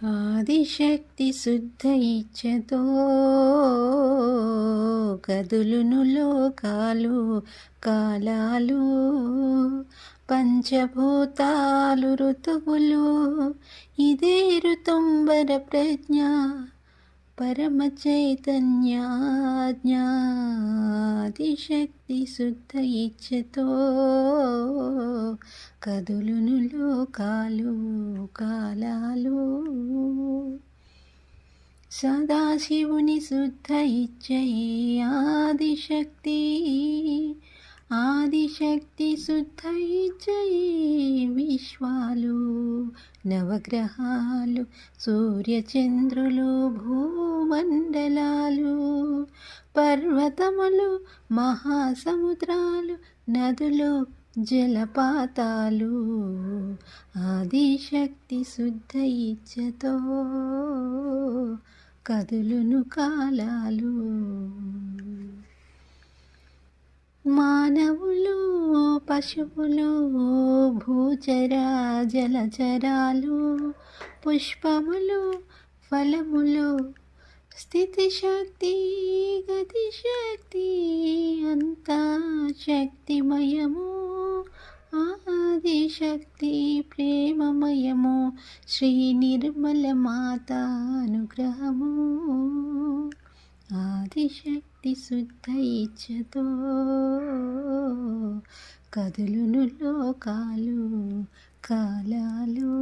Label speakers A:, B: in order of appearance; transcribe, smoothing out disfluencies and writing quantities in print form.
A: ఆదిశక్తి శుద్ధ ఇచ్ఛతో కదులును లోకాలు కాలాలు పంచభూతాలు ఋతువులు ఇదే ఋతుంబర ప్రజ్ఞ పరమ చైతన్యాజ్ఞాదిశక్తి శుద్ధ ఇచ్ఛతో కదులును లోకాలు కాలాలు సదాశివుని శుద్ధ ఇచ్ఛయే ఆదిశక్తి శుద్ధ ఇచ్ఛయే విశ్వాలు నవగ్రహాలు సూర్యచంద్రులు భూమండలాలు పర్వతములు మహాసముద్రాలు నదులు జలపాతాలు ఆదిశక్తి శుద్ధ ఇచ్ఛతో కదులును కాలాలు మానవులు పశువులు భూచరా జలచరాలు పుష్పములు ఫలములు స్థితిశక్తి గతిశక్తి అంతా శక్తిమయము ఆదిశక్తి ప్రేమమయము శ్రీ నిర్మల మాత అనుగ్రహము ఆదిశక్తి శుద్ధ ఇచ్ఛతో కదులును లోకాలు కాలాలు